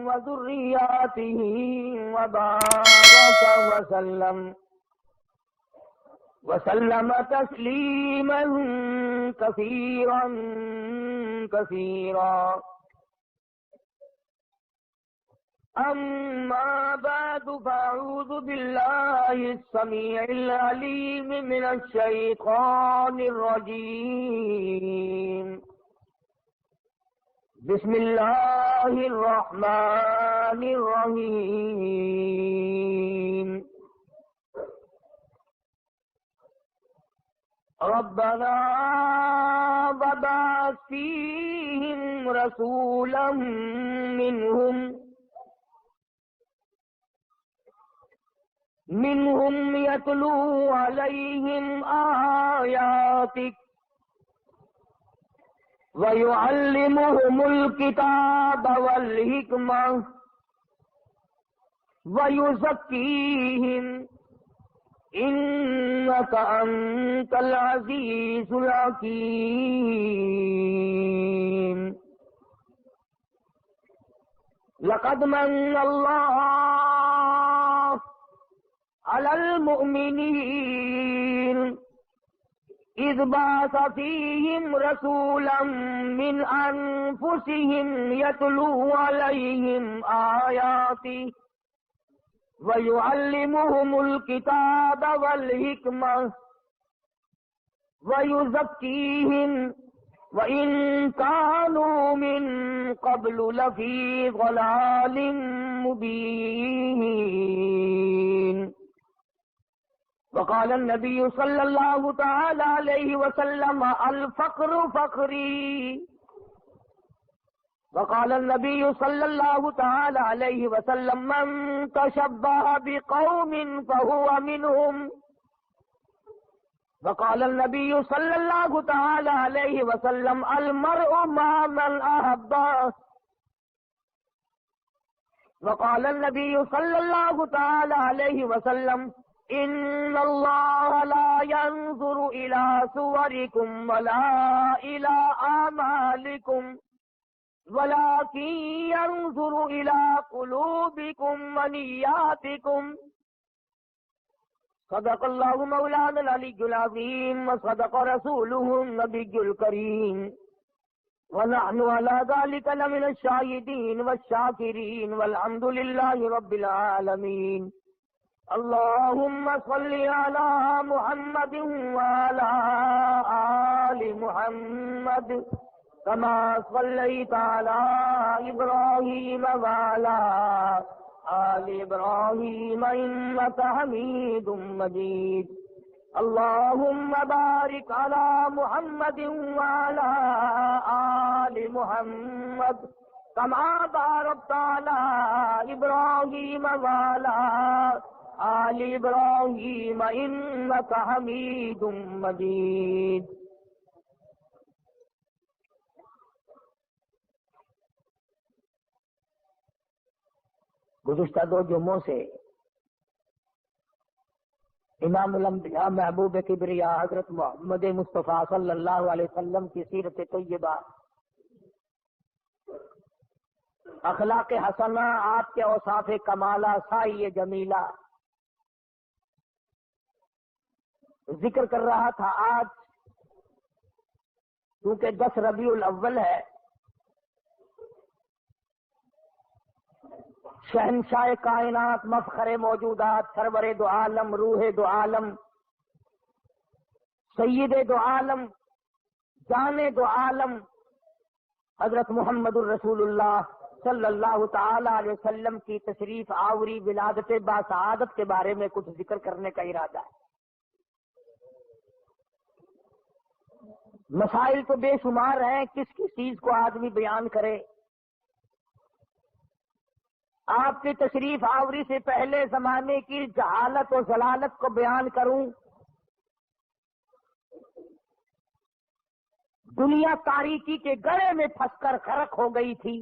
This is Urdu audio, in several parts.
وذرياته وبارك وسلم تسليما كثيرا كثيرا. أما بعد فأعوذ بالله السميع العليم من الشيطان الرجيم. بسم الله الرحمن الرحيم. ربنا وابعث فيهم رسولا منهم يتلو عليهم آياتك ويعلمهم الكتاب والحكمة ويزكيهم إنك أنت العزيز الحكيم. لقد من الله على المؤمنين إذ بعث فيهم رسولا من أنفسهم يتلو عليهم آياته ويعلمهم الكتاب والحكمة ويزكيهم وإن كانوا من قبل لفي ضلال مبين. وقال النبي صلى الله تعالى عليه وسلم الفقر فقري. وقال النبي صلى الله تعالى عليه وسلم من تشبه بقوم فهو منهم. وقال النبي صلى الله تعالى عليه وسلم المرء مع من أحبه. وقال النبي صلى الله تعالى عليه وسلم إن الله لا ينظر إلى صوركم ولا إلى أعمالكم ولكن ينظر إلى قلوبكم ونياتكم. صدق الله مولانا العلي العظيم وصدق رسوله النبي الكريم ونحن على ذلك لمن الشاهدين والشاكرين والحمد لله رب العالمين. اللهم صل على محمد وعلى آل محمد كما صليت على إبراهيم وعلى آل إبراهيم إنك حميد مجيد. اللهم بارك على محمد وعلى آل محمد كما باركت على إبراهيم وعلى آل إبراهيم إنك حميد مجيد. گزشتہ دو جمعوں سے امام الانبیاء محبوب کبریا حضرت محمد مصطفیٰ صلی اللہ علیہ وسلم کی سیرت طیبہ، اخلاق حسنہ، آپ کے اوصاف کمالہ، سائی جمیلہ ذکر کر رہا تھا. آج کیونکہ 10 ربیع الاول ہے، شہنشاہ کائنات، مفخر موجودات، سرور دو عالم، روح دو عالم، سید دو عالم، جان دو عالم، حضرت محمد الرسول اللہ صلی اللہ تعالی علیہ وسلم کی تشریف آوری ولادت باسعادت کے بارے میں کچھ ذکر کرنے کا ارادہ ہے. مسائل تو بے شمار ہیں، کس کس چیز کو آدمی بیان کرے. آپ کی تشریف آوری سے پہلے زمانے کی جہالت و ضلالت کو بیان کروں. دنیا تاریکی کے گڑھے میں پھنس کر غرق ہو گئی تھی.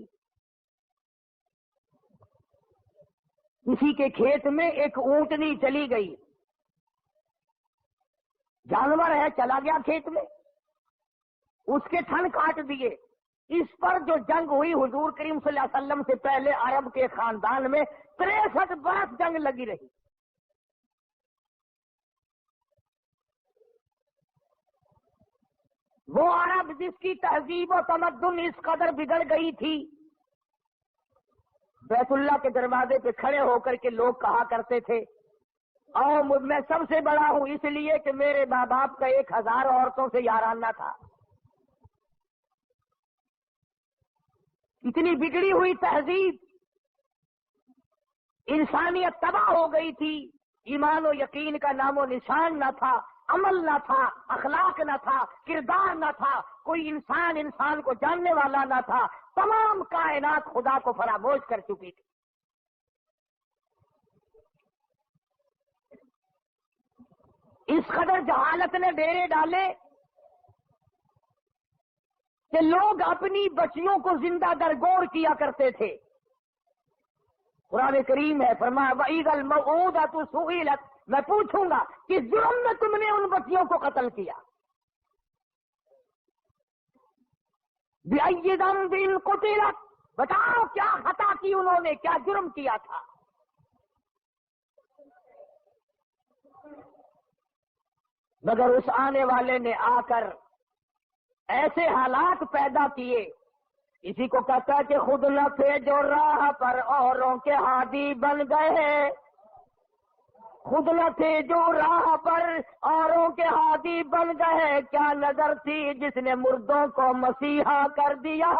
کسی کے کھیت میں ایک اونٹنی چلی گئی، جانور ہے چلا گیا کھیت میں، اس کے تھن کاٹ دیے، اس پر جو جنگ ہوئی حضور کریم صلی اللہ علیہ وسلم سے پہلے عرب کے خاندان میں 63 برس جنگ لگی رہی. وہ عرب جس کی تہذیب و تمدن اس قدر بگڑ گئی تھی، بیت اللہ کے دروازے پہ کھڑے ہو کر کے لوگ کہا کرتے تھے اور میں سب سے بڑا ہوں اس لیے کہ میرے ماں باپ کا 1000 عورتوں سے یارانہ تھا. اتنی بگڑی ہوئی تہذیب، انسانیت تباہ ہو گئی تھی، ایمان و یقین کا نام و نشان نہ تھا، عمل نہ تھا، اخلاق نہ تھا، کردار نہ تھا، کوئی انسان کو جاننے والا نہ تھا، تمام کائنات خدا کو فراموش کر چکی تھی. اس قدر جہالت نے ڈیرے ڈالے کہ لوگ اپنی بچیوں کو زندہ درگور کیا کرتے تھے. قرآن کریم ہے، فرمایا وَإِذَا الْمَوْءُودَةُ سُئِلَتْ، میں پوچھوں گا کس جرم میں تم نے ان بچیوں کو قتل کیا. بِأَيِّ ذَنبٍ قُتِلَتْ، بتاؤ کیا خطا کی انہوں نے، کیا جرم کیا تھا. مگر اس آنے والے نے آ کر ایسے حالات پیدا کیے، اسی کو کہتا ہے کہ خود نہ تھے جو راہ پر اوروں کے ہادی بن گئے. خود نہ تھے جو راہ پر اوروں کے ہادی بن گئے، کیا نظر تھی جس نے مردوں کو مسیحا کر دیا.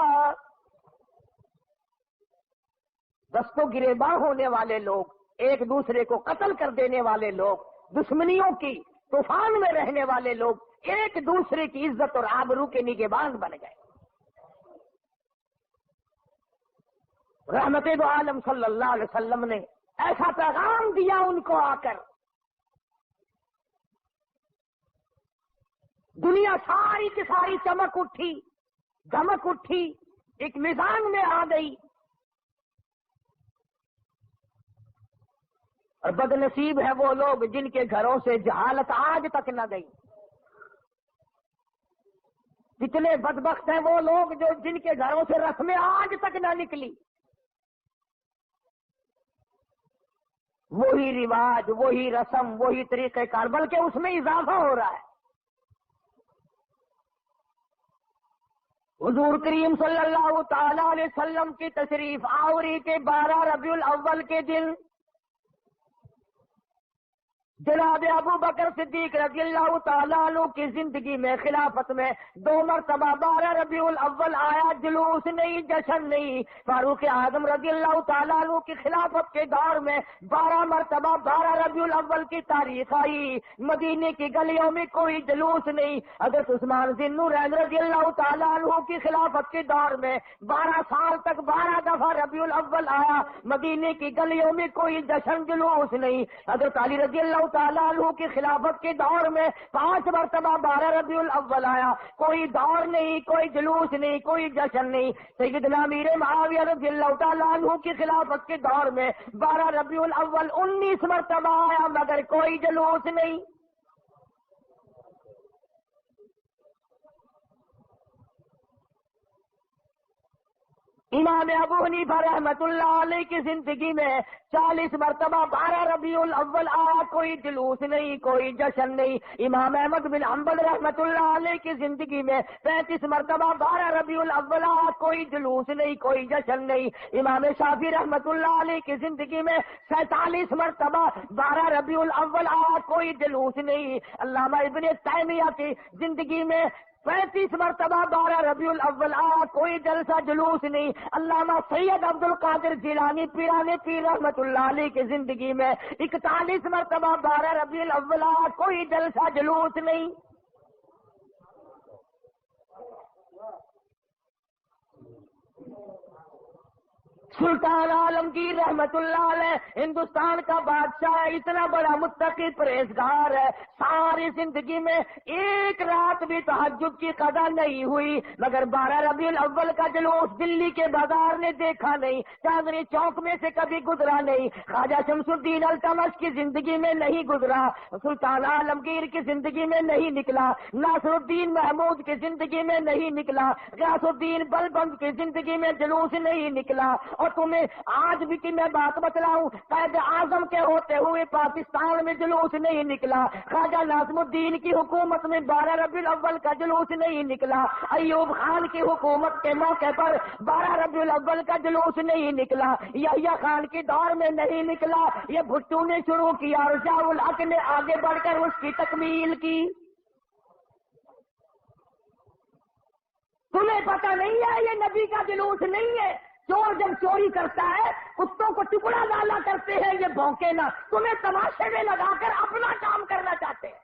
دستوں گریباں ہونے والے لوگ، ایک دوسرے کو قتل کر دینے والے لوگ، دشمنیوں کی طوفان میں رہنے والے لوگ ایک دوسرے کی عزت اور آبرو کے نگہبان بن گئے. رحمت دو عالم صلی اللہ علیہ وسلم نے ایسا پیغام دیا ان کو آ کر، دنیا ساری کی ساری چمک اٹھی، دھمک اٹھی، ایک میدان میں آ گئی. اور بد نصیب ہے وہ لوگ جن کے گھروں سے جہالت آج تک نہ گئی. کتنے بدبخت ہیں وہ لوگ جو جن کے گھروں سے رسمیں آج تک نہ نکلی. وہی رواج، وہی رسم، وہی طریقہ کار، بلکہ اس میں اضافہ ہو رہا ہے. حضور کریم صلی اللہ تعالی علیہ وسلم کی تشریف آوری کے 12 ربیع الاول کے دن جناب ابو بکر صدیق رضی اللہ تعالیٰ عنہ کی زندگی میں، خلافت میں 2 مرتبہ 12 ربیع الاول آیا، جلوس نہیں، جشن نہیں. فاروق اعظم رضی اللہ تعالیٰ عنہ کی خلافت کے دور میں 12 مرتبہ 12 ربیع الاول کی تاریخ آئی. مدینے کی گلیوں میں کوئی جلوس نہیں. حضرت عثمان ذی النورین رضی اللہ تعالیٰ عنہ کی خلافت کے دور میں 12 سال تک 12 دفعہ ربیع الاول آیا. مدینے کی گلیوں میں کوئی جشن جلوس نہیں. حضرت علی رضی اللہ تعالیٰ عنہ کی خلافت کے دور میں 5 مرتبہ 12 ربیع الاول آیا. کوئی دور نہیں، کوئی جلوس نہیں، کوئی جشن نہیں. سیدنا امیر معاویہ رضی اللہ تعالیٰ عنہ کی خلافت کے دور میں 12 ربیع الاول 19 مرتبہ آیا، مگر کوئی جلوس نہیں. امام ابو حنیفہ رحمت اللہ علیہ کی زندگی میں 40 مرتبہ 12 ربیع الاول آیا، کوئی جلوس نہیں، کوئی جشن نہیں. امام احمد بن حنبل رحمت اللہ علیہ کی زندگی میں 35 مرتبہ 12 ربیع الاول آیا، کوئی جلوس نہیں، کوئی جشن نہیں. امام شافعی رحمت اللہ علیہ کی زندگی میں 47 مرتبہ 12 ربیع الاول آیا، کوئی جلوس نہیں. علامہ ابن تیمیہ کی زندگی میں 35 مرتبہ 12 ربیع الاول آیا، کوئی جلسہ جلوس نہیں. علامہ سید عبد القادر جیلانی پیران پیر رحمت اللہ علیہ کی زندگی میں 41 مرتبہ 12 ربیع الاول آیا، کوئی جلسہ جلوس نہیں. سلطان عالمگیر رحمت اللہ علیہ ہندوستان کا بادشاہ ہے، اتنا بڑا متقی پرہیزگار ہے، ساری زندگی میں ایک رات بھی تہجد کی قضا نہیں ہوئی، مگر 12 ربیع الاول کا جلوس دلی کے بازار نے دیکھا نہیں، چاندنی چوک میں سے کبھی گزرا نہیں، خواجہ شمس الدین التمش کی زندگی میں نہیں گزرا، سلطان عالمگیر کی زندگی میں نہیں نکلا، ناصر الدین محمود کی زندگی میں نہیں نکلا، غیاث الدین بلبند کی زندگی میں جلوس نہیں نکلا۔ اور تمہیں آج بھی کہ میں بات بتلاؤں، قائد اعظم کے ہوتے ہوئے پاکستان میں جلوس نہیں نکلا، خواجہ ناظم الدین کی حکومت میں 12 ربیع الاول کا جلوس نہیں نکلا، ایوب خان کی حکومت کے موقع پر 12 ربیع الاول کا جلوس نہیں نکلا، یحییٰ خان کے دور میں نہیں نکلا، یہ بھٹو نے شروع کیا اور ضیاء الحق نے آگے بڑھ کر اس کی تکمیل کی۔ تمہیں پتہ نہیں ہے یہ نبی کا جلوس نہیں ہے؟ چور جب چوری کرتا ہے کتوں کو ٹکڑا ڈالا کرتے ہیں، یہ بھونکے نہ، تمہیں تماشے میں لگا کر اپنا کام کرنا چاہتے ہیں۔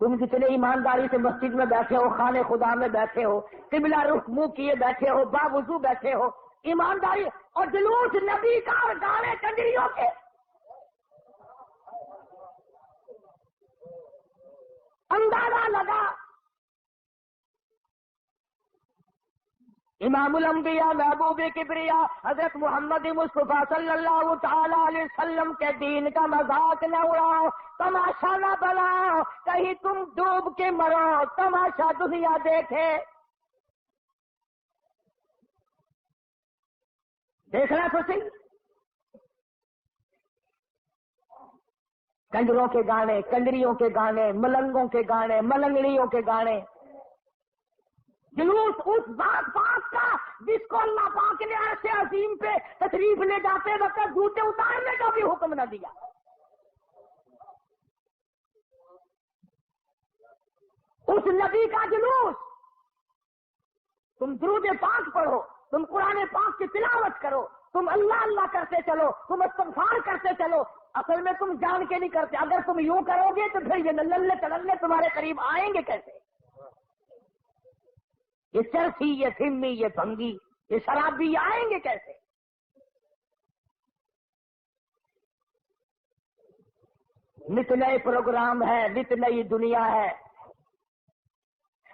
تم جتنے ایمانداری سے مسجد میں بیٹھے ہو، خانے خدا میں بیٹھے ہو، قبلہ رخ منہ کیے بیٹھے ہو، باوضو بیٹھے ہو، ایمانداری اور جلوس نبی کا اور گانے کنجریوں کے، اندازہ لگا۔ امام الانبیاء محبوب کبریا حضرت محمد مصطفیٰ صلی اللہ تعالی علیہ وسلم کے دین کا مذاق نہ اڑاؤ، تماشا نہ بناؤ، کہیں تم ڈوب کے مرو، تماشا دنیا دیکھے۔ دیکھنا تو صحیح، کنجروں کے گانے، کنجریوں کے گانے، ملنگوں کے گانے، ملنگڑیوں کے گانے، جلوس اس ذات پاک کا جس کو اللہ پاک نے عرش عظیم پہ تشریف لے جاتے وقت جوتے اتارنے کا بھی حکم نہ دیا۔ اس نبی کا جلوس، تم درود پاک پڑھو، تم قرآن پاک کی تلاوت کرو، تم اللہ اللہ کرتے چلو، تم استغفار کرتے چلو، اصل میں تم جان کے نہیں کرتے۔ اگر تم یوں کرو گے تو پھر یہ نلے تللے تمہارے قریب آئیں گے کیسے؟ یہ چرسی، یہ سمی، یہ بھنگی، یہ شرابی آئیں گے کیسے؟ نت نئے پروگرام ہے، نت نئی دنیا ہے۔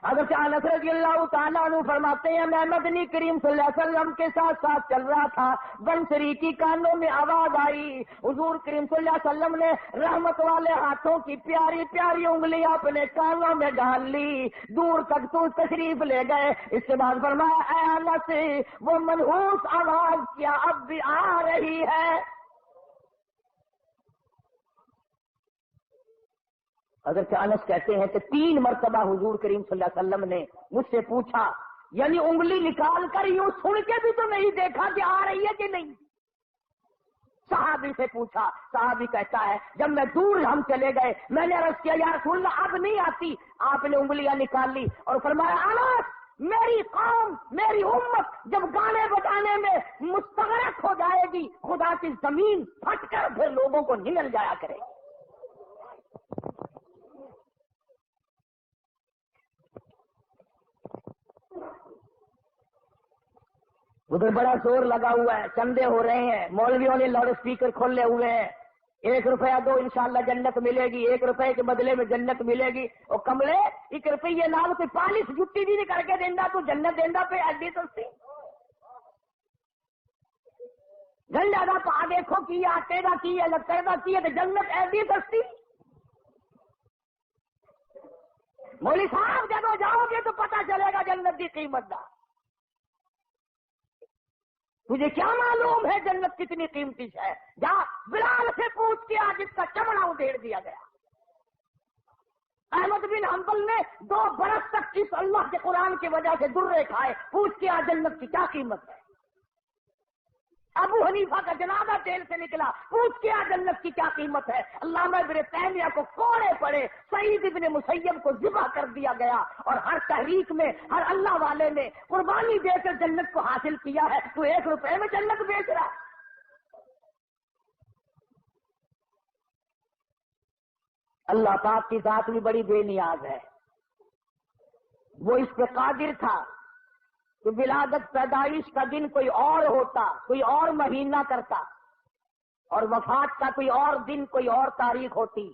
حضرت انس رضی اللہ تعالیٰ عنہ فرماتے ہیں میں مدنی کریم صلی اللہ علیہ وسلم کے ساتھ ساتھ چل رہا تھا، بنسری کی کانوں میں آواز آئی، حضور کریم صلی اللہ علیہ وسلم نے رحمت والے ہاتھوں کی پیاری پیاری انگلیاں اپنے کانوں میں ڈال لی، دور تک تو تشریف لے گئے۔ اس کے بعد فرمایا اے انس، وہ منحوس آواز کیا اب بھی آ رہی ہے؟ حضرت انس کہتے ہیں کہ 3 مرتبہ حضور کریم صلی اللہ علیہ وسلم نے مجھ سے پوچھا، یعنی انگلی نکال کر یوں سن کے بھی تو نہیں دیکھا کہ آ رہی ہے کہ نہیں۔ صحابی سے پوچھا، صحابی کہتا ہے جب میں دور ہم چلے گئے میں نے عرض کیا یا رسول اللہ اب نہیں آتی، آپ نے انگلیاں نکال لی اور فرمایا انس میری قوم میری امت جب گانے بجانے میں مستغرق ہو جائے گی خدا کی زمین پھٹ کر پھر لوگوں کو نگل جایا کرے گی۔ ادھر بڑا زور لگا ہوا ہے، چندے ہو رہے ہیں، مولویوں نے لاؤڈ اسپیکر کھولے ہوئے ہیں، 1 روپیہ دو انشاءاللہ جنت ملے گی، 1 روپے کے بدلے میں جنت ملے گی۔ اور کملے 1 روپیے نال کوئی پالش جتی بھی نہیں کر کے دینا تو جنت دینا پہ ایڈی سستی گنڈا دا پا دیکھو کی آٹے کا کی ہے لکڑ کا کی ہے تو جنت ایڈی سستی۔ مولوی صاحب جب جاؤ گے تو پتہ چلے گا جنت کی قیمت دا۔ تجھے کیا معلوم ہے جنت کتنی قیمتی ہے؟ جا بلال سے پوچھ کے آج اس کا چمڑا ادھیڑ دیا گیا۔ احمد بن حنبل نے 2 برس تک اس اللہ کے قرآن کی وجہ سے درے کھائے، پوچھ کے آج جنت کی کیا قیمت ہے؟ ابو حنیفہ کا جنازہ جیل سے نکلا، پوچھ کے آج جنت کی کیا قیمت ہے؟ علامہ ابن تیمیہ کو کوڑے پڑے، سعید ابن مسیب کو ذبح کر دیا گیا، اور ہر تحریک میں ہر اللہ والے نے قربانی دے کر جنت کو حاصل کیا ہے، تو 1 روپے میں جنت بیچ رہا ہے۔ اللہ پاک کی ذات بھی بڑی بے نیاز ہے، وہ اس پہ قادر تھا کہ ولادت پیدائش کا دن کوئی اور ہوتا، کوئی اور مہینہ کرتا، اور وفات کا کوئی اور دن، کوئی اور تاریخ ہوتی،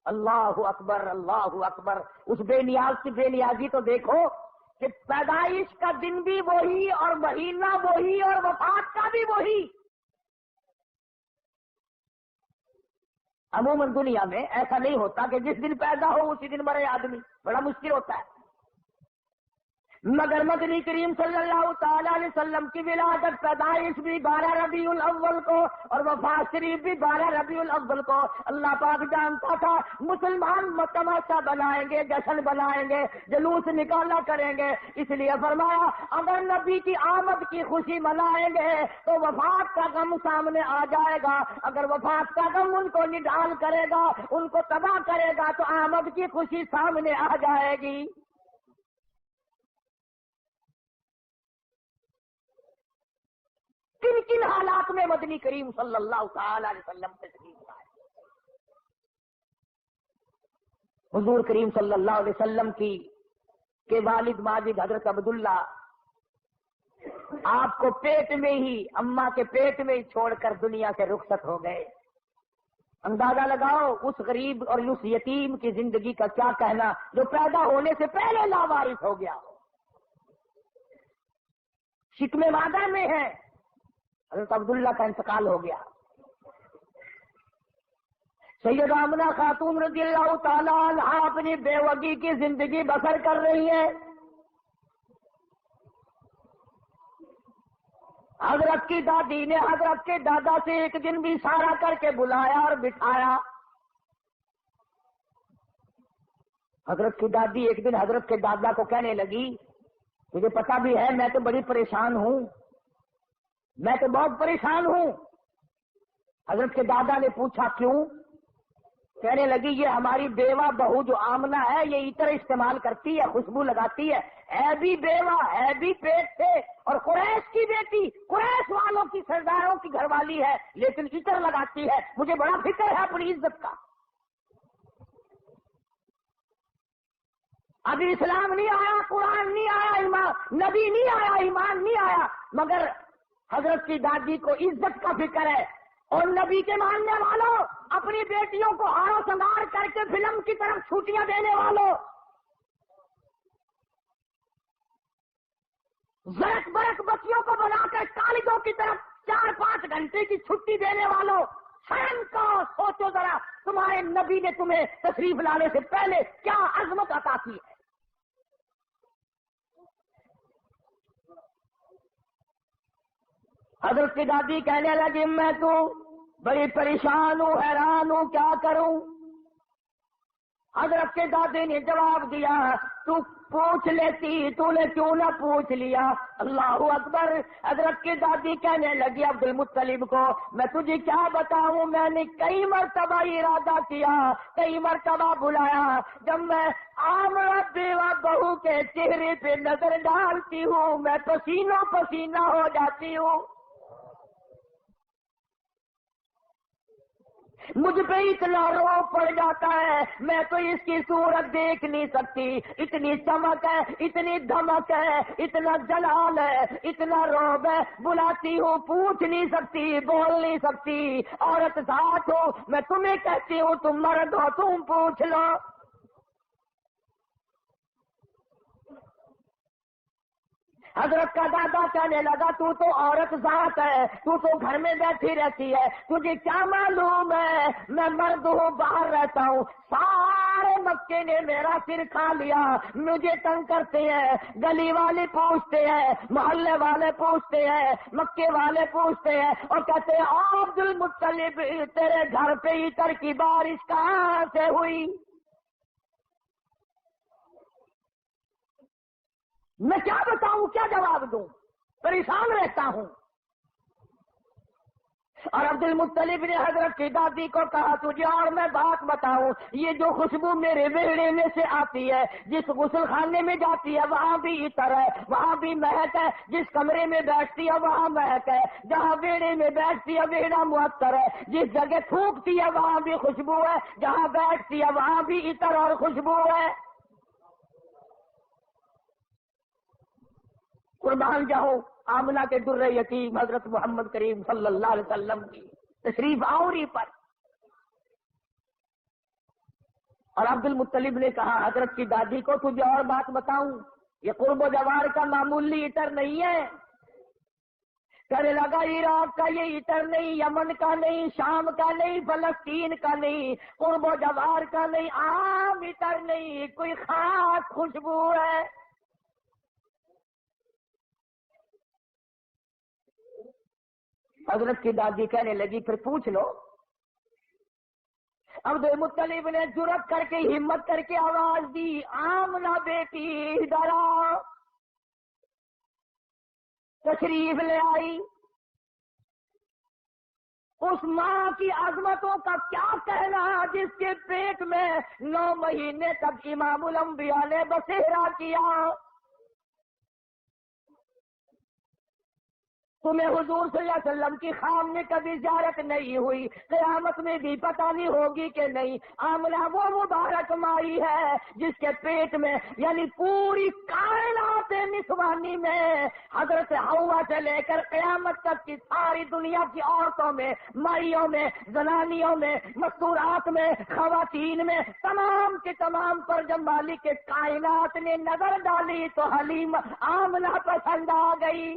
اللہ اکبر اللہ اکبر، اس بے نیاز کی بے نیازی تو دیکھو کہ پیدائش کا دن بھی وہی اور مہینہ وہی اور وفات کا بھی وہی۔ عموماً دنیا میں ایسا نہیں ہوتا کہ جس دن پیدا ہو اسی دن مرے آدمی، بڑا مشکل ہوتا ہے، مگر مدنی کریم صلی اللہ تعالی علیہ وسلم کی ولادت پیدائش بھی 12 ربیع الاول کو اور وفات شریف بھی 12 ربیع الاول کو۔ اللہ پاک جانتا تھا مسلمان تماشا بنائیں گے، جشن بنائیں گے، جلوس نکالا کریں گے، اس لیے فرمایا اگر نبی کی آمد کی خوشی منائیں گے تو وفات کا غم سامنے آ جائے گا، اگر وفات کا غم ان کو نڈال کرے گا، ان کو تباہ کرے گا تو آمد کی خوشی سامنے آ جائے گی۔ کن کن حالات میں مدنی کریم صلی اللہ تعالی علیہ وسلم تشریف لائے؟ حضور کریم صلی اللہ علیہ وسلم کے والد ماجد حضرت عبداللہ آپ کو پیٹ میں ہی، اماں کے پیٹ میں ہی چھوڑ کر دنیا سے رخصت ہو گئے۔ اندازہ لگاؤ اس غریب اور اس یتیم کی زندگی کا کیا کہنا جو پیدا ہونے سے پہلے لاوارث ہو گیا۔ شکم مادر میں ہے، حضرت عبداللہ کا انتقال ہو گیا۔ سیدہ آمنہ خاتون رضی اللہ تعالی عنہ اپنی بیوگی کی زندگی بسر کر رہی ہے۔ حضرت کی دادی نے حضرت کے دادا سے ایک دن بھی اشارہ کر کے بلایا اور بٹھایا۔ حضرت کی دادی ایک دن حضرت کے دادا کو کہنے لگی مجھے پتا بھی ہے میں تو بڑی پریشان ہوں، میں تو بہت پریشان ہوں۔ حضرت کے دادا نے پوچھا کیوں؟ کہنے لگی یہ ہماری بیوہ بہو جو آمنہ ہے یہ عطر استعمال کرتی ہے، خوشبو لگاتی ہے بھی بیوہ ہے بھی پیٹ سے اور قریش کی بیٹی، قریش والوں کی سرداروں کی گھر والی ہے لیکن عطر لگاتی ہے، مجھے بڑا فکر ہے اپنی عزت کا۔ ابھی اسلام نہیں آیا، قرآن نہیں آیا، ایمان نبی نہیں آیا، ایمان نہیں آیا، مگر حضرت کی دادی کو عزت کا فکر ہے۔ اور نبی کے ماننے والوں، اپنی بیٹیوں کو ہار سنگار کر کے فلم کی طرف چھٹیاں دینے والوں، زرک برک بچیوں کو بنا کر کالجوں کی طرف 4-5 گھنٹے کی چھٹی دینے والوں، شرم کا سوچو ذرا تمہارے نبی نے تمہیں تشریف لانے سے پہلے کیا عظمت عطا کی ہے۔ حضرت کی دادی کہنے لگی میں تو بڑی پریشان ہوں، حیران ہوں، کیا کروں؟ حضرت کے دادی نے جواب دیا تو پوچھ لیتی، تو نے کیوں نہ پوچھ لیا؟ اللہ اکبر۔ حضرت کی دادی کہنے لگی عبد المطلب کو میں تجھے کیا بتاؤں، میں نے کئی مرتبہ ارادہ کیا، کئی مرتبہ بلایا، جب میں آمنہ بیوہ بہو کے چہرے پہ نظر ڈالتی ہوں میں پسینہ پسینہ ہو جاتی ہوں، مجھ پہ اتنا روب پڑ جاتا ہے، میں تو اس کی صورت دیکھ نہیں سکتی، اتنی چمک ہے، اتنی دھمک ہے، اتنا جلال ہے، اتنا روب ہے، بلاتی ہوں پوچھ نہیں سکتی، بول نہیں سکتی، عورت ذات ہو، میں تمہیں کہتی ہوں تم مرد ہو، تم پوچھ لو۔ حضرت کا دادا کہنے لگا تو عورت ذات ہے، تو گھر میں بیٹھی رہتی ہے، تجھے کیا معلوم ہے میں مرد ہوں، باہر رہتا ہوں، سارے مکے نے میرا سر کھا لیا، مجھے تنگ کرتے ہیں، گلی والے پوچھتے ہیں، محلے والے پوچھتے ہیں، مکے والے پوچھتے ہیں اور کہتے ہیں عبد المطلب تیرے گھر پہ عطر کی بارش کہاں سے ہوئی؟ میں کیا بتاؤں، کیا جواب دوں، پریشان رہتا ہوں۔ اور عبد المطلب نے حضرت کی دادی کو کہا تجھے اور میں بات بتاؤں، یہ جو خوشبو میرے ویڑے میں سے آتی ہے، جس غسل خانے میں جاتی ہے وہاں بھی عطر ہے، وہاں بھی مہک ہے، جس کمرے میں بیٹھتی ہے وہاں مہک ہے، جہاں ویڑے میں بیٹھتی ہے ویڑا معطر ہے، جس جگہ تھوکتی ہے وہاں بھی خوشبو ہے، جہاں بیٹھتی ہے وہاں بھی عطر اور خوشبو ہے۔ قربان جاؤ آمنہ کے در یتیم حضرت محمد کریم صلی اللہ علیہ وسلم کی تشریف آوری پر. اور عبد المطلب نے کہا حضرت کی دادی کو تجھے اور بات بتاؤں، یہ قرب و جوار کا معمولی عطر نہیں ہے. کہنے لگا عراق کا یہ عطر نہیں، یمن کا نہیں، شام کا نہیں، فلسطین کا نہیں، قرب و جوار کا نہیں، عام عطر نہیں، کوئی خاص خوشبو ہے. حضرت کی دادی کہنے لگی پھر پوچھ لو. عبد المطلب نے جرأت کر کے ہمت کر کے آواز دی، آمنہ بیٹی ادھر آؤ. تشریف لے آئی. اس ماں کی عظمتوں کا کیا کہنا جس کے پیٹ میں 9 مہینے تک امام الانبیاء نے بسیرا کیا. تمہیں حضور صلی اللہ علیہ وسلم کی خام میں کبھی زیارت نہیں ہوئی، قیامت میں بھی پتہ نہیں ہوگی کہ نہیں. آمنہ وہ مبارک مائی ہے جس کے پیٹ میں یعنی پوری کائنات نسوانی میں حضرت حوا سے لے کر قیامت تک کی ساری دنیا کی عورتوں میں، مائیوں میں، زنانیوں میں، مستورات میں، خواتین میں، تمام کے تمام پر جب مالک کائنات نے نظر ڈالی تو حلیم آمنہ پسند آ گئی.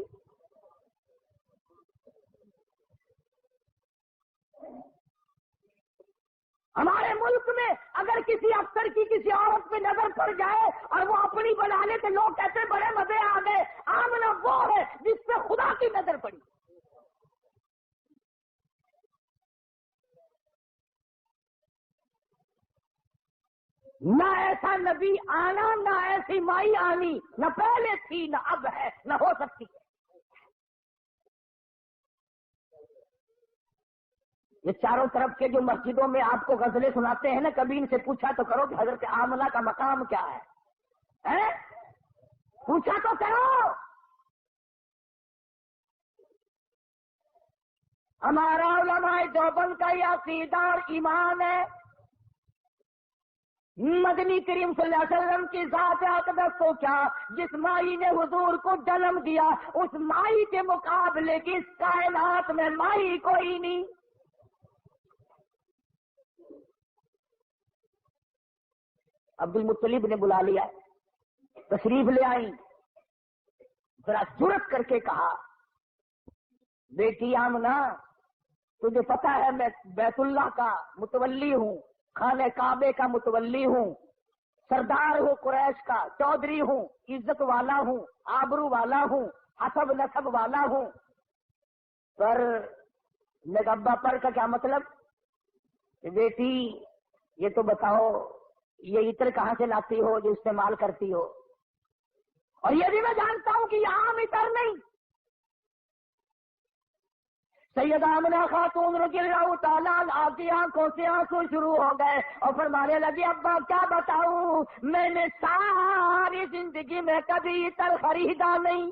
ہمارے ملک میں اگر کسی افسر کی کسی عورت پہ نظر پڑ جائے اور وہ اپنی بنا لے تو لوگ کہتے بڑے مزے آ گئے. آمنہ وہ ہے جس پہ خدا کی نظر پڑی. نہ ایسا نبی آنا، نہ ایسی مائی آنی، نہ پہلے تھی، نہ اب ہے، نہ ہو سکتی ہے. یہ چاروں طرف کے جو مسجدوں میں آپ کو غزلیں سناتے ہیں نا، کبھی ان سے پوچھا تو کرو کہ حضرت آمنہ کا مقام کیا ہے؟ پوچھا تو کرو. ہمارا علماء دیوبند کا یہ عقیدہ اور ایمان ہے. مدنی کریم صلی اللہ علیہ وسلم کی ذات اقدس کو کیا، جس مائی نے حضور کو جنم دیا اس مائی کے مقابلے کی اس کائنات میں مائی کوئی نہیں. عبد المطلب نے بلا لیا، تشریف لے آئی. ذرا جرأت کر کے کہا بیٹی آمنہ تجھے پتا ہے میں بیت اللہ کا متولی ہوں، خانہ کعبے کا متولی ہوں، سردار ہوں قریش کا، چودھری ہوں، عزت والا ہوں، آبرو والا ہوں، حسب نسب والا ہوں. پر نگبا پر کا کیا مطلب؟ بیٹی یہ تو بتاؤ یہ عطر کہاں سے لاتی ہو جو استعمال کرتی ہو؟ اور یہ بھی میں جانتا ہوں کہ یہ عام عطر نہیں. سیدہ آمنہ خاتون رضی اللہ تعالیٰ عنہا کی آنکھوں سے آنسو شروع ہو گئے اور فرمانے لگی ابا کیا بتاؤں، میں نے ساری زندگی میں کبھی عطر خریدا نہیں،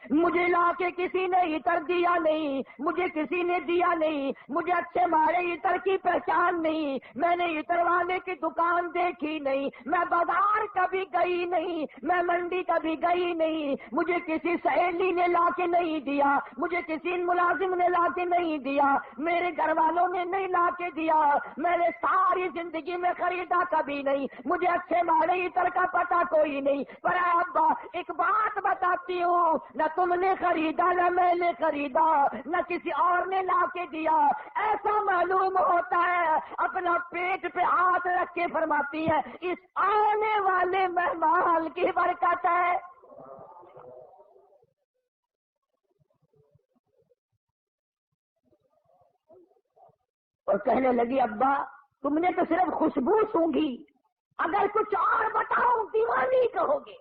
مجھے لا کے کسی نے عطر دیا نہیں، مجھے کسی نے دیا نہیں، مجھے اچھے مارے عطر کی پہچان نہیں، میں نے عطر والے کی دکان دیکھی نہیں، میں بازار کبھی گئی نہیں، میں منڈی کبھی گئی نہیں، مجھے کسی سہیلی نے لا کے نہیں دیا، مجھے کسی ملازم نے لا کے نہیں دیا، میرے گھر والوں نے نہیں لا کے دیا، میں نے ساری زندگی میں خریدا کبھی نہیں، مجھے اچھے مارے عطر کا پتہ کوئی نہیں. پر ابا ایک بات بتاتی ہوں، نہ تم نے خریدا نہ میں نے خریدا نہ کسی اور نے لا کے دیا. ایسا معلوم ہوتا ہے اپنا پیٹ پہ ہاتھ رکھ کے فرماتی ہے اس آنے والے مہمان کی برکت ہے. اور کہنے لگی ابا تم نے تو صرف خوشبو سونگھی، اگر کچھ اور بتاؤ دیوانی کہو گے.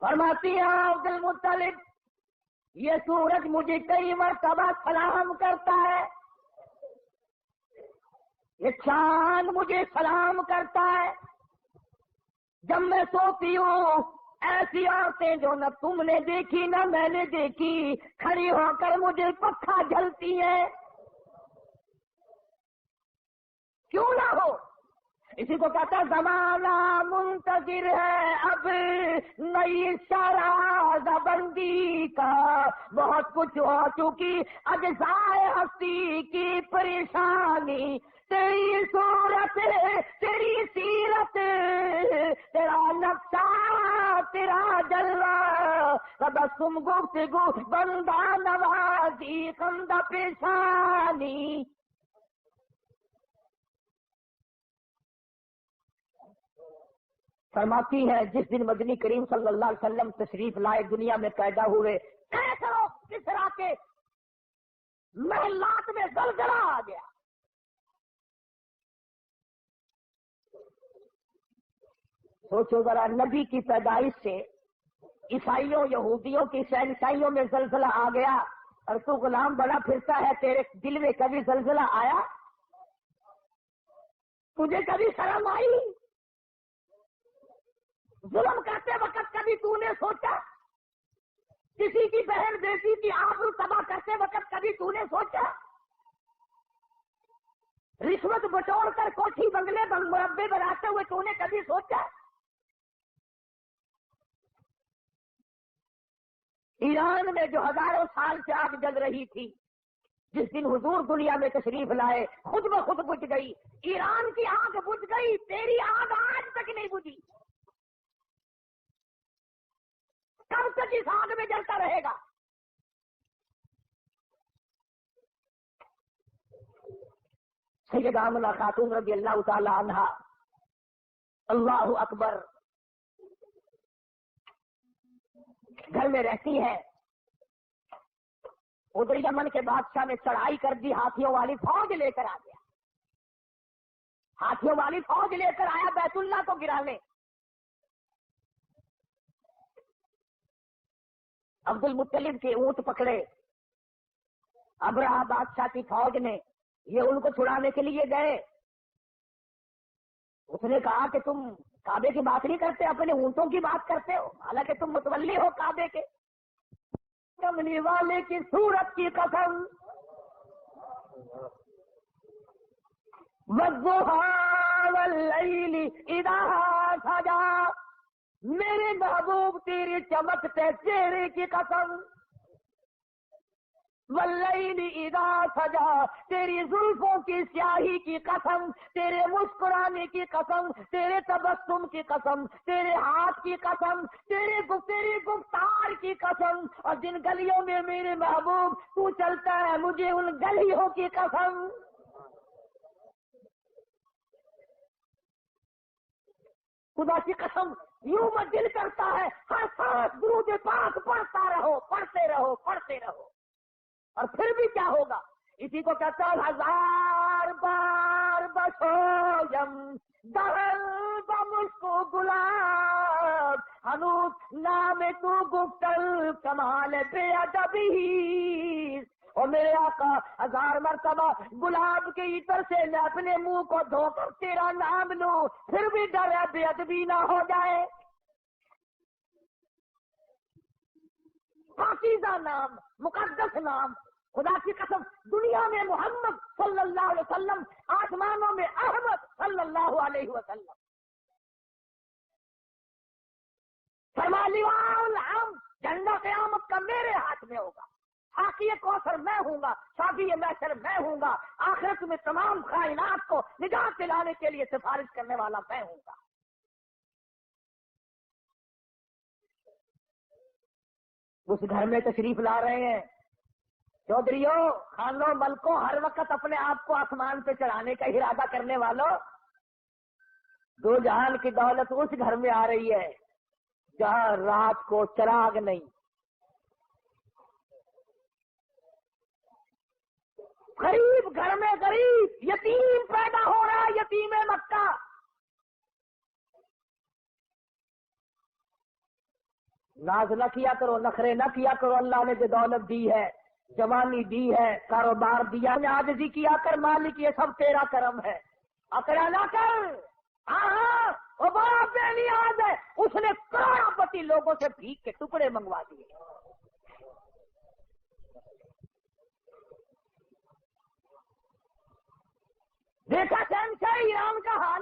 فرماتی ہے عبد المطلب یہ سورج مجھے کئی مرتبہ سلام کرتا ہے، یہ چاند مجھے سلام کرتا ہے، جب میں سوتی ہوں ایسی عورتیں جو نہ تم نے دیکھی نہ میں نے دیکھی کھڑی ہو کر مجھے پکھا جھلتی ہے. کیوں نہ ہو اسی کو کہتا ہے زمانہ منتظر ہے اب نئی شرح بندی کا، بہت کچھ ہو چکی اجزائے ہستی کی پریشانی، تیری صورت تیری سیرت تیرا نقشہ تیرا جلوہ، تبسم گفتگو بندہ نوازی خندہ پیشانی۔ فرماتی ہے جس دن مدنی کریم صلی اللہ علیہ وسلم تشریف لائے، دنیا میں پیدا ہوئے، کسرا کے محلات میں زلزلہ آ گیا۔ سوچو ذرا، نبی کی پیدائش سے عیسائیوں یہودیوں کی شہنشاہیوں میں زلزلہ آ گیا، اور تو غلام بنا پھرتا ہے، تیرے دل میں کبھی زلزلہ آیا؟ تجھے کبھی شرم آئی؟ ظلم کرتے وقت کبھی تو نے سوچا؟ کسی کی بہن بیٹی کی آبرو تباہ کرتے وقت کبھی تو نے سوچا؟ رشوت بٹور کر کوٹھی بنگلے مربے بناتے ہوئے تو نے کبھی سوچا؟ ایران میں جو ہزاروں سال سے آگ جل رہی تھی، جس دن حضور دنیا میں تشریف لائے خود بخود بجھ گئی۔ ایران کی آگ بجھ گئی، تیری آگ آج تک نہیں بجھی۔ کب تک اس آگ میں جلتا رہے گا؟ سیدہ آمنہ خاتون رضی اللہ تعالی عنہا، اللہ اکبر، گھر میں رہتی ہے، ادھر یمن کے بادشاہ نے چڑھائی کر دی، ہاتھیوں والی فوج لے کر آ گیا، ہاتھیوں والی فوج لے کر آیا بیت اللہ کو گرانے۔ عبد المطلب کے اونٹ پکڑے ابرہہ بادشاہ کی فوج نے، یہ ان کو چھڑانے کے لیے گئے۔ اس نے کہا کہ تم کعبے کی بات نہیں کرتے، اپنے اونٹوں کی بات کرتے ہو، حالانکہ تم متولی ہو کعبے کے۔ کملی والے کی صورت کی قسم، والضحیٰ واللیل اذا سجا، میرے محبوب تیرے چمکتے چہرے کی قسم، واللیل اذا سجا، تیری زلفوں کی سیاہی کی قسم، تیرے مسکرانے کی قسم، تیرے تبسم کی قسم، تیرے ہاتھ کی قسم، تیری گفتار کی قسم، اور جن گلیوں میں میرے محبوب تو چلتا ہے مجھے ان گلیوں کی قسم۔ خدا کی قسم، یوں میں دل کرتا ہے ہر سانس درود پاک پڑھتا رہو، پڑھتے رہو، پڑھتے رہو، اور پھر بھی کیا ہوگا؟ اسی کو کہتا ہے ہزار بار بسویم دہل بمشکو گلاب، ہنوز نام تو گفتل کمال بے ادبی، اور میرے آقا ہزار مرتبہ گلاب کے عطر سے میں اپنے منہ کو دھو کر تیرا نام لوں، پھر بھی ڈر ہے بے ادبی نہ ہو جائے۔ پاکیزہ نام، مقدس نام، خدا کی قسم، دنیا میں محمد صلی اللہ علیہ وسلم، آسمانوں میں احمد صلی اللہ علیہ وسلم۔ فرما لواء الحمد، جھنڈا قیامت کا میرے ہاتھ میں ہوگا، ساقی کوثر میں ہوں گا، شافی محشر میں ہوں گا، آخرت میں تمام کائنات کو نجات دلانے کے لیے سفارش کرنے والا میں ہوں گا۔ اس گھر میں تشریف لا رہے ہیں چودھریوں، خانوں، ملکوں، ہر وقت اپنے آپ کو آسمان پہ چڑھانے کا ارادہ کرنے والوں، دو جہان کی دولت اس گھر میں آ رہی ہے جہاں رات کو چراغ نہیں۔ غریب گھر میں غریب یتیم پیدا ہو رہا ہے، یتیم مکہ۔ ناز نہ کیا کرو، نخرے نہ کیا کرو، اللہ نے جو دولت دی ہے، جوانی دی ہے، کاروبار دیا، عاجزی کیا کر، مالک یہ سب تیرا کرم ہے، اکڑا نہ کر۔ ہاں وہ بڑا بے نیاز ہے، اس نے کروڑوں پتی لوگوں سے بھیک کے ٹکڑے منگوا دیے۔ دیکھا شہنشاہ ایران کا حال،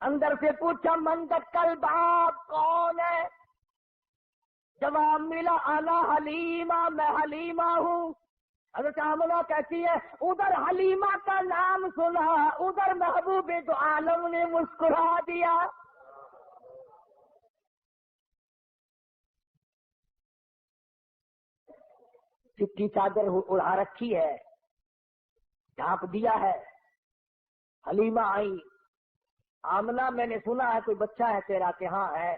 اندر سے پوچھا من دکل باب، کون ہے؟ جواب ملا انا حلیمہ، میں حلیمہ ہوں۔ حضرت آمنہ کہتی ہے ادھر حلیمہ کا نام سنا، ادھر محبوب دو عالم نے مسکرا دیا۔ چٹی چادر اڑا رکھی ہے، ڈھانپ دیا ہے۔ حلیمہ آئی، آمنہ میں نے سنا ہے کوئی بچہ ہے تیرا کہ ہاں ہے،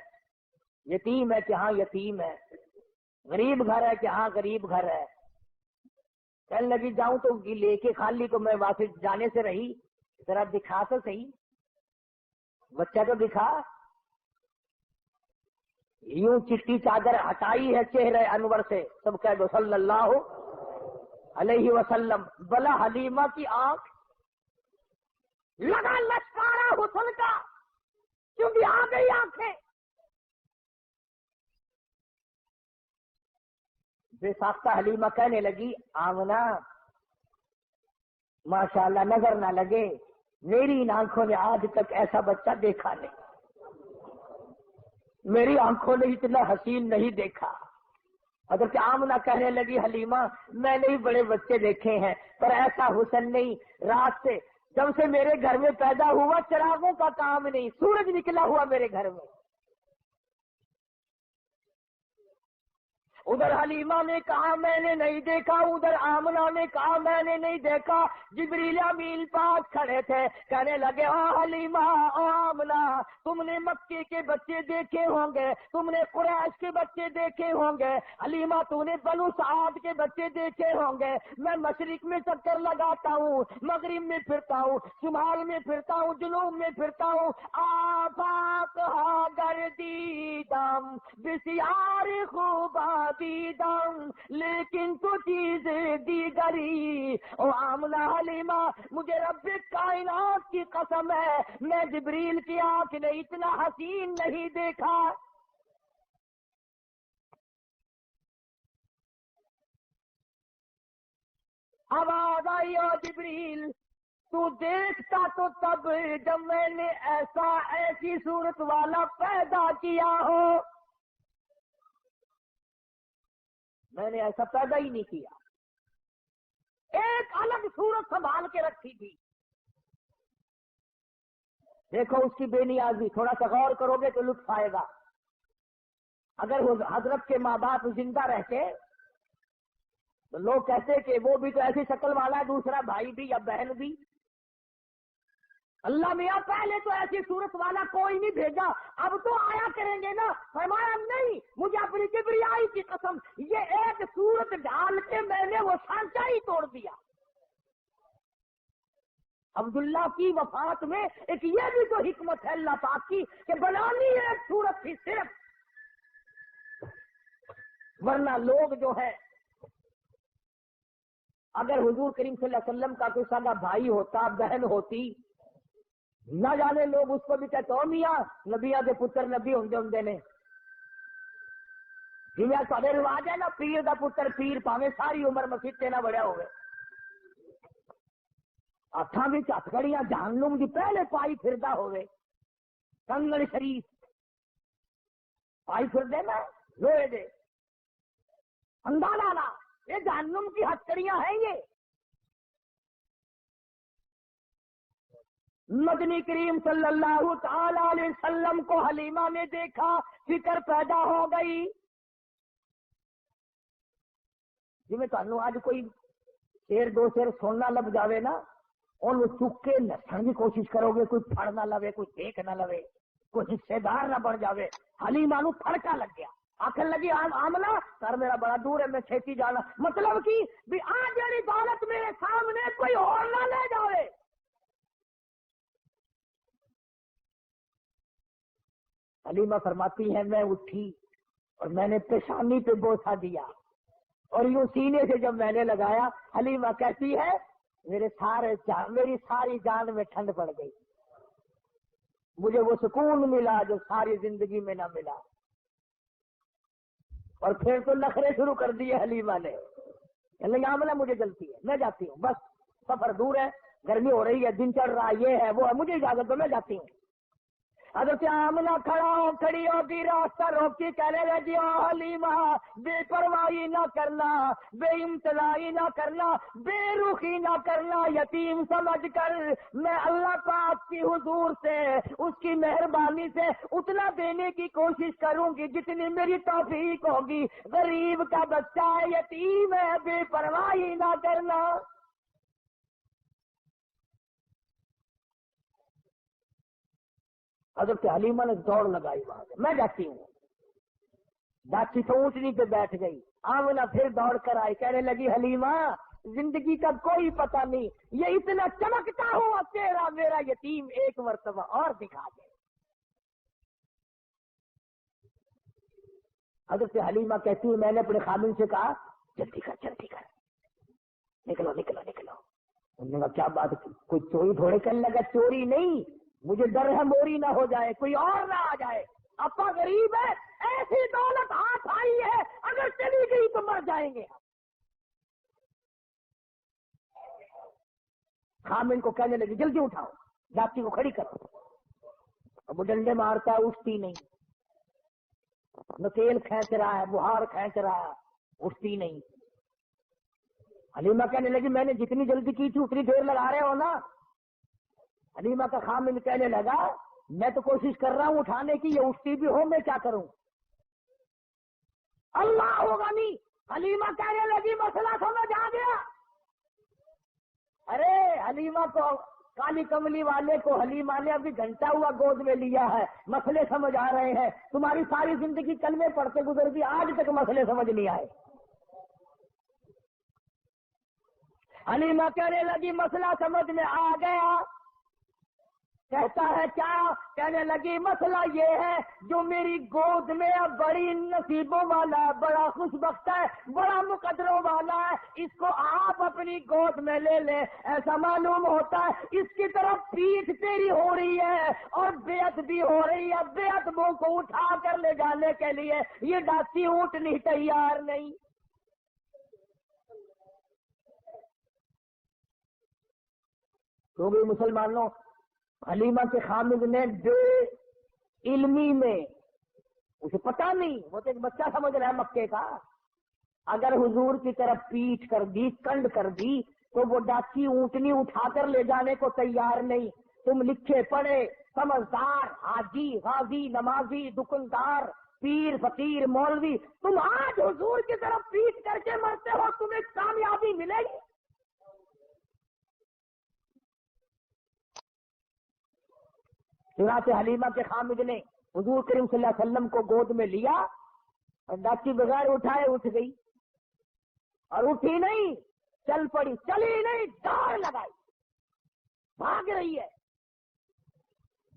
یتیم ہے کہ ہاں یتیم ہے، غریب گھر ہے کہ ہاں غریب گھر ہے۔ کہنے لگی جاؤں تو لے کے خالی کو میں واپس جانے سے رہی، ذرا دکھا تو صحیح، بچہ تو دکھا۔ یوں چٹی چادر ہٹائی ہے چہرے انور سے، سب کہہ دو صلی اللہ علیہ وسلم۔ بلا حلیمہ کی آنکھ لگا لشکارا حسن کا، کیونکہ آ گئی آنکھیں۔ بے ساختہ حلیمہ کہنے لگی آمنہ ماشاءاللہ نظر نہ لگے، میری ان آنکھوں نے آج تک ایسا بچہ دیکھا نہیں، میری آنکھوں نے اتنا حسین نہیں دیکھا۔ حضرت آمنہ کہنے لگی حلیمہ میں نے بڑے بچے دیکھے ہیں پر ایسا حسن نہیں، رات سے جب سے میرے گھر میں پیدا ہوا چراغوں کا کام نہیں، سورج نکلا ہوا میرے گھر میں۔ ادھر حلیمہ نے کہا میں نے نہیں دیکھا، ادھر آمنہ نے کہا میں نے نہیں دیکھا۔ جبریل امین پاس کھڑے تھے، کہنے لگے او حلیمہ او آمنہ، تم نے مکے کے بچے دیکھے ہوں گے، تم نے قریش کے بچے دیکھے ہوں گے، حلیمہ تو نے بنو سعد کے بچے دیکھے ہوں گے۔ میں مشرق میں چکر لگاتا ہوں، مغرب میں پھرتا ہوں، شمال میں پھرتا ہوں، جنوب میں پھرتا ہوں، آفاق ہا گردیدم بسیار خوبا دیدم لیکن تو چیزیں دیگری۔ او آمنہ حلیمہ مجھے رب کائنات کی قسم ہے میں جبریل کی آنکھ نے اتنا حسین نہیں دیکھا۔ آواز آئی او جبریل تو دیکھتا تو تب جب میں نے ایسی صورت والا پیدا کیا ہو، میں نے ایسا پیدا ہی نہیں کیا، ایک الگ صورت سنبھال کے رکھی تھی۔ دیکھو اس کی بے نیازی، تھوڑا سا غور کرو گے تو لطف آئے گا۔ اگر وہ حضرت کے ماں باپ زندہ رہتے تو لوگ کہتے کہ وہ بھی تو ایسی شکل والا ہے، دوسرا بھائی بھی یا بہن بھی۔ اللہ میاں پہلے تو ایسی صورت والا کوئی نہیں بھیجا، اب تو آیا کریں گے نا۔ فرمایا نہیں، مجھے اپنی کبریائی کی قسم یہ ایک صورت ڈال کے میں نے وہ سانچہ ہی توڑ دیا۔ عبداللہ کی وفات میں ایک یہ بھی تو حکمت ہے اللہ پاک کی کہ بنانی ایک صورت تھی صرف، ورنہ لوگ جو ہے اگر حضور کریم صلی اللہ علیہ وسلم کا کوئی سگا بھائی ہوتا، بہن ہوتی، نہ جانے لوگ اس کو بھی کہتے ہو میاں نبیاں دے پتر نبی ہوں نے، جی میں سارے رواج ہے نا پیر دا پتر پیر پاویں ساری عمر مسیطے نہ بڑھیا ہوئے، ہاتھاں وچ ہتھکڑیاں جہنم دی پہلے پائی پھردا ہوئے، کنگن شریف پائی پھردے نا لوہے دے، اندازہ لا یہ جہنم کی ہتھکڑیاں ہیں یہ۔ مدنی کریم صلی اللہ تعالی علیہ وسلم کو حلیمہ نے دیکھا، فکر پیدا ہو گئی۔ جی میں تمہیں آج کوئی شیر دو شیر سننا لگ جاوے نا، ان چک کے نسن کی کوشش کرو گے، کوئی پھڑ نہ لوے، کوئی دیکھ نہ لوے، کوئی حصے دار نہ بن جاوے۔ حلیمہ نو تھڑکا لگ گیا، آخر لگی آمنہ سر میرا بڑا دور ہے، میں چھیتی جانا، مطلب کی بھی آج جڑی دولت میرے سامنے کوئی اور نہ لے جاوے۔ حلیمہ فرماتی ہے میں اٹھی اور میں نے پیشانی پہ بوسہ دیا اور یوں سینے سے جب میں نے لگایا، حلیمہ کہتی ہے میری ساری جان میں ٹھنڈ پڑ گئی، مجھے وہ سکون ملا جو ساری زندگی میں نہ ملا۔ اور پھر تو نخرے شروع کر دیے حلیمہ نے، آمنہ مجھے جلتی ہے میں جاتی ہوں، بس سفر دور ہے، گرمی ہو رہی ہے، دن چڑھ رہا ہے، یہ ہے وہ ہے، مجھے اجازت دو میں جاتی ہوں۔ حضرت آمنہ کھڑی ہوگی، راستہ روکی، کہنے لگی او حلیمہ بے پرواہی نہ کرنا، بے امتناعی نہ کرنا، بے رخی نہ کرنا، یتیم سمجھ کر میں اللہ پاک کی حضور سے، اس کی مہربانی سے اتنا دینے کی کوشش کروں گی جتنی میری توفیق ہوگی۔ غریب کا بچہ ہے، یتیم ہے، بے پرواہی نہ کرنا۔ حضرت حلیمہ نے دوڑ لگائی وہاں سے، میں جاتی ہوں۔ ڈاچی تو اونٹنی پہ بیٹھ گئی، آمنہ پھر دوڑ کر آئی، کہنے لگی حلیمہ زندگی کا کوئی پتہ نہیں، یہ اتنا چمکتا ہوا تیرا میرا یتیم ایک مرتبہ اور دکھا دے۔ حضرت حلیمہ کہتی ہے میں نے اپنے خامن سے کہا جلدی کر جلدی کر، نکلو نکلو نکلو۔ انہوں نے کہا کیا بات، کوئی چوری تھوڑے کرنے لگا؟ چوری نہیں، مجھے ڈر ہے موری نہ ہو جائے، کوئی اور نہ آ جائے، اپا غریب ہے، ایسی دولت ہاتھ آئی ہے اگر چلی گئی تو مر جائیں گے۔ خامن کو کہنے لگی جلدی اٹھاؤ، ڈاچی کو کھڑی کرو۔ اب وہ ڈنڈے مارتا ہے، اٹھتی نہیں، نکیل کھینچ رہا ہے، بہار کھینچ رہا ہے، اٹھتی نہیں۔ حلیمہ کہنے لگی میں نے جتنی جلدی کی تھی اتنی دیر لگا رہے ہو نا۔ حلیمہ کا خامن کہنے لگا میں تو کوشش کر رہا ہوں اٹھانے کی، یہ اٹھتی بھی ہو، میں کیا کروں؟ اللہ ہوگا نہیں۔ حلیمہ کہنے لگی مسئلہ سمجھ آ گیا۔ ارے حلیمہ کو، کالی کملی والے کو حلیمہ نے ابھی گھنٹہ ہوا گود میں لیا ہے، مسئلے سمجھ آ رہے ہیں۔ تمہاری ساری زندگی کلمے پڑھتے گزر گئی، آج تک مسئلے سمجھ نہیں آئے۔ حلیمہ کہنے لگی مسئلہ سمجھ میں آ گیا۔ کہتا ہے کیا؟ کہنے لگی مسئلہ یہ ہے جو میری گود میں اب بڑی نصیبوں والا ہے، بڑا خوش بخت ہے، بڑا مقدروں والا ہے، اس کو آپ اپنی گود میں لے لیں۔ ایسا معلوم ہوتا ہے اس کی طرف پیٹھ تیری ہو رہی ہے اور بیعت بھی ہو رہی ہے، بیعت وہ کو اٹھا کر لے جانے کے لیے یہ ڈاچی اونٹنی تیار نہیں۔ تو بھی مسلمانوں، حلیمہ کے خامد نے بے علمی میں، اسے پتا نہیں، وہ تو ایک بچہ سمجھ رہا ہے مکے کا، اگر حضور کی طرف پیٹھ کر دی، کنڈ کر دی تو وہ ڈاچی اونٹنی اٹھا کر لے جانے کو تیار نہیں۔ تم لکھے پڑھے سمجھدار حاجی غازی نمازی دکاندار پیر فقیر مولوی، تم آج حضور کی طرف پیٹھ کر کے مرتے ہو، تمہیں کامیابی ملے گی؟ چنانچہ حلیمہ کے خامد نے حضور کریم صلی اللہ علیہ وسلم کو گود میں لیا اور ڈاچی بغیر اٹھائے اٹھ گئی، اور اٹھی نہیں، چل پڑی، چلی نہیں، دوڑ لگائی، بھاگ رہی ہے۔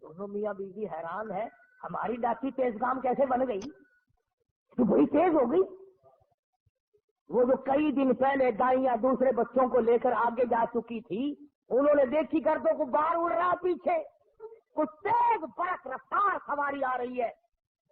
دونوں میاں بیوی حیران ہے، ہماری ڈاچی تیز کام کیسے بن گئی؟ تو بڑی تیز ہو گئی۔ وہ جو کئی دن پہلے دائیاں دوسرے بچوں کو لے کر آگے جا چکی تھی، انہوں نے دیکھی گردوں کو باہر اڑ رہا پیچھے، کچھ تیز برق رفتار سواری آ رہی ہے۔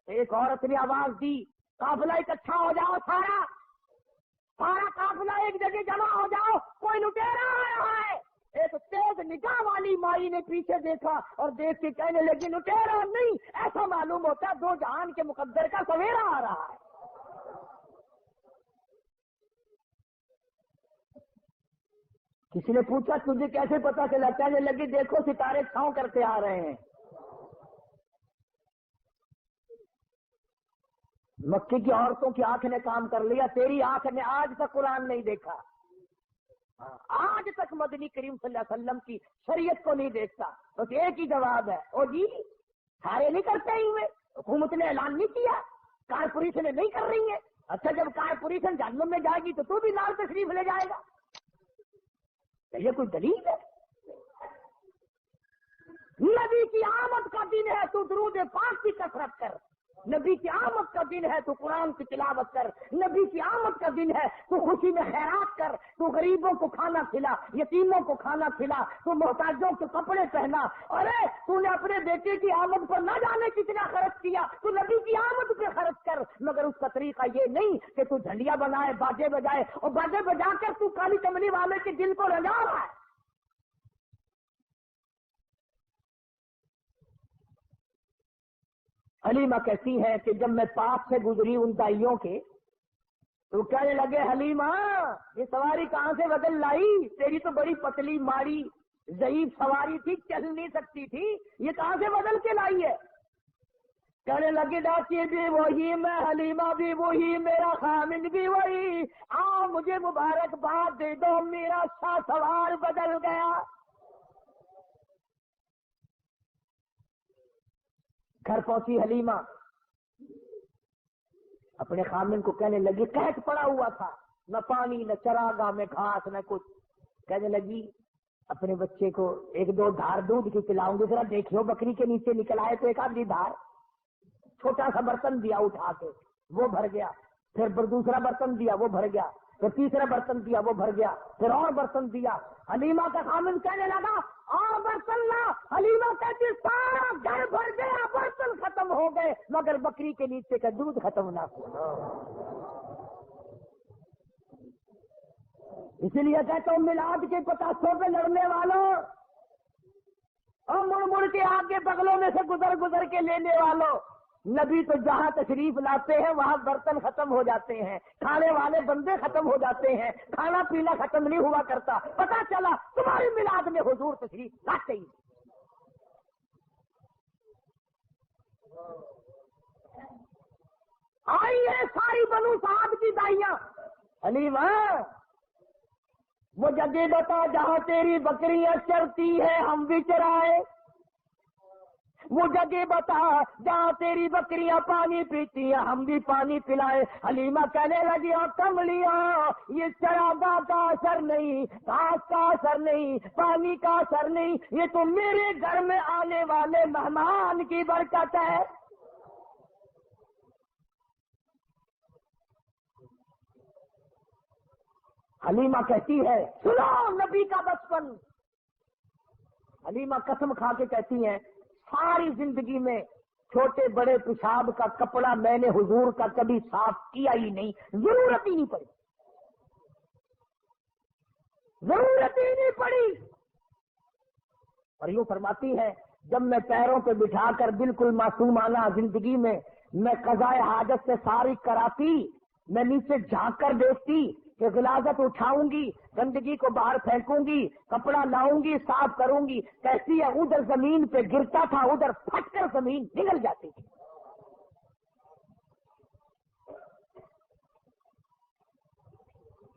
ایک عورت نے آواز دی قافلہ اکٹھا ہو جاؤ، سارا قافلہ ایک جگہ جمع ہو جاؤ، کوئی لٹیرا آ رہا ہے۔ ایک تیز نگاہ والی مائی نے پیچھے دیکھا اور دیکھ کے کہنے لگی لٹیرا نہیں، ایسا معلوم ہوتا دو جہان کے مقدر کا سویرا آ رہا ہے۔ کسی نے پوچھا تجھے کیسے پتا چلا؟ کہنے لگی دیکھو ستارے چھاؤں کرتے آ رہے ہیں۔ مکے کی عورتوں کی آنکھ نے کام کر لیا، تیری آنکھ نے آج تک قرآن نہیں دیکھا، آج تک مدنی کریم صلی اللہ علیہ وسلم کی شریعت کو نہیں دیکھتا۔ بس ایک ہی جواب ہے، او جی سارے نہیں کرتے ہی ہوئے، حکومت نے اعلان نہیں کیا، کارپوریشنیں نہیں کر رہی ہیں۔ اچھا جب کارپوریشن جہنم میں جائے گی تو بھی لال تشریف لے جائے گا؟ یہ کوئی دلیل ہے؟ نبی کی آمد کا دن ہے تو درود پاک کی کثرت کر، نبی کی آمد کا دن ہے تو قرآن کی تلاوت کر، نبی کی آمد کا دن ہے تو خوشی میں خیرات کر، تو غریبوں کو کھانا کھلا، یتیموں کو کھانا کھلا، تو محتاجوں کو کپڑے پہنا۔ ارے تو نے اپنے بیٹے کی آمد پر نہ جانے کتنا خرچ کیا، تو نبی کی آمد پہ خرچ کر، مگر اس کا طریقہ یہ نہیں کہ تو جھنڈیاں بنائے، باجے بجائے، اور باجے بجا کر تو کالی کملی والے کے دل کو رجا رہا ہے۔ حلیمہ کہتی ہے کہ جب میں پاس سے گزری ان دائیوں کے تو کہنے لگے حلیمہ یہ سواری کہاں سے بدل لائی؟ تیری تو بڑی پتلی ماری ضعیف سواری تھی، چل نہیں سکتی تھی، یہ کہاں سے بدل کے لائی ہے؟ کہنے لگے ڈاکٹر بھی وہی، میں حلیمہ بھی وہی، میرا خامد بھی وہی، مجھے مبارکباد دے دو، میرا سوار بدل گیا۔ گھر پہنچی حلیمہ، اپنے خامن کو کہنے لگی قحط پڑا ہوا تھا، نہ پانی نہ چراگاہ میں گھاس نہ کچھ۔ کہنے لگی اپنے بچے کو ایک دو دھار دودھ کی پلاؤں گی، ذرا دیکھو بکری کے نیچے نکل آئے تو ایک آدھی دھار۔ چھوٹا سا برتن دیا اٹھا کے، وہ بھر گیا، پھر دوسرا برتن دیا وہ بھر گیا، پھر تیسرا برتن دیا وہ بھر گیا، پھر اور برتن دیا۔ حلیمہ کا خامن کہنے لگا برتن لا، حلیمہ کہتی سارا گھر بھر گیا، برتن ختم ہو گئے مگر بکری کے نیچے کا دودھ ختم نہ ہوا۔ اسی لیے کہتا ہوں میلاد کے پتاسوں پہ لڑنے والوں اور مڑ مڑ کے آگے بغلوں میں سے گزر کے لینے والوں، نبی تو جہاں تشریف لاتے ہیں وہاں برتن ختم ہو جاتے ہیں، کھانے والے بندے ختم ہو جاتے ہیں، کھانا پینا ختم نہیں ہوا کرتا۔ پتا چلا تمہاری میلاد میں حضور تشریف لاتے ہی۔ آئی ہے ساری بنو سعد کی دائیاں، حلیمہ وہ جگہ بتا جہاں تیری بکریاں چرتی ہیں ہم بھی چرائے، وہ جگہ بتا جہاں تیری بکریاں پانی پیتی ہیں ہم بھی پانی پلائے۔ حلیمہ کہنے لگی کملیاں یہ چراگاہ کا اثر نہیں، گھاس کا اثر نہیں، پانی کا اثر نہیں، یہ تو میرے گھر میں آنے والے مہمان کی برکت ہے۔ حلیمہ کہتی ہے سنو نبی کا بچپن۔ حلیمہ قسم کھا کے کہتی ہیں ساری زندگی میں چھوٹے بڑے پیشاب کا کپڑا میں نے حضور کا کبھی صاف کیا ہی نہیں، ضرورت ہی نہیں پڑی، ضرورت ہی نہیں پڑی۔ اور یوں فرماتی ہے جب میں پیروں پہ بٹھا کر بالکل معصومانہ زندگی میں قضائے حاجت سے ساری کراتی، میں نیچے جھانک کر دیکھتی کہ غلاظت اٹھاؤں گی، گندگی کو باہر پھینکوں گی، کپڑا لاؤں گی، صاف کروں گی، کیسی ہے ادھر زمین پہ گرتا تھا ادھر پھٹ کر زمین نگل جاتی تھی۔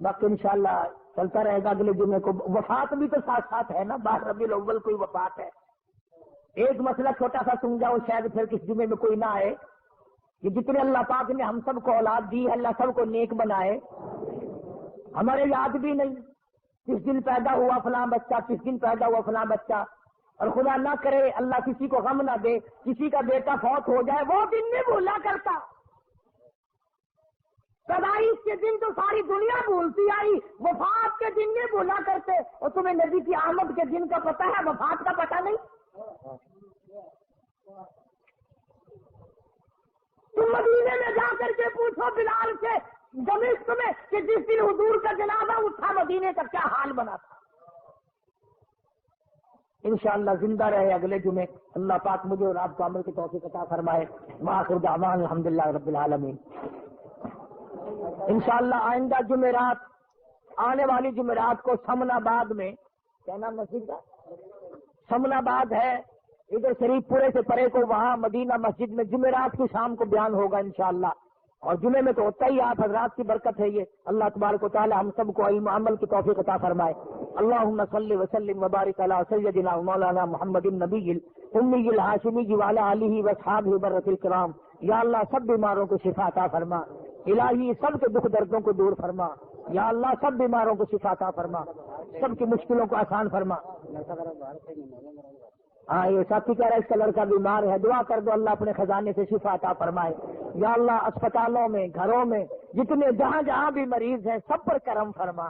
باقی انشاءاللہ چلتا رہے گا اگلے جمعے کو۔ وفات بھی تو ساتھ ساتھ ہے نا، 12 ربیع الاول کوئی وفات ہے۔ ایک مسئلہ چھوٹا سا سمجھاؤ، شاید پھر کس جمعے میں کوئی نہ آئے، کہ جتنے اللہ پاک نے ہم سب کو اولاد دی ہے اللہ سب کو نیک بنائے۔ ہمارے یاد بھی نہیں کس دن پیدا ہوا فلاں بچہ، کس دن پیدا ہوا فلاں بچہ، اور خدا نہ کرے اللہ کسی کو غم نہ دے کسی کا بیٹا فوت ہو جائے، وہ دن نہیں بھولا کرتا۔ پیدائش کے دن تو ساری دنیا بھولتی آئی، وفات کے دن نہیں بھولا کرتے۔ اور تمہیں نبی کی آمد کے دن کا پتہ ہے، وفات کا پتہ نہیں؟ تم مدینے میں جا کر کے پوچھو بلال سے دمشق میں کہ جس دن حضور کا جنازہ اٹھا مدینے کا کیا حال بنا تھا۔ انشاءاللہ زندہ رہے اگلے جمعے، اللہ پاک مجھے اور آپ کو عمل کی توفیق عطا فرمائے۔ وآخر دعوانا الحمدللہ رب العالمین۔ انشاءاللہ آئندہ جمعرات، آنے والی جمعرات کو سمن آباد میں، کیا نام مسجد کا؟ سمن آباد ہے ادھر شریف پورے سے پرے کو، وہاں مدینہ مسجد میں جمعرات کی شام کو بیان ہوگا انشاءاللہ۔ اور جمعے میں تو ہوتا ہی آپ حضرات کی برکت ہے یہ۔ اللہ تبارک و تعالی ہم سب کو علم عمل کی توفیق عطا فرمائے۔ اللہم صلی وسلم وبارک علی سیدنا مولانا محمد النبی الامی الہاشمی وعلی آلہ واصحابہ برۃ الکرام۔ یا اللہ سب بیماروں کو شفا عطا فرما، الہی سب کے دکھ دردوں کو دور فرما، یا اللہ سب بیماروں کو شفا عطا فرما، سب کی مشکلوں کو آسان فرما۔ ہاں یہ ساتھی کہہ رہا ہے اس کا لڑکا بیمار ہے، دعا کر دو اللہ اپنے خزانے سے شفا عطا فرمائے۔ یا اللہ اسپتالوں میں، گھروں میں جتنے جہاں جہاں بھی مریض ہیں سب پر کرم فرما۔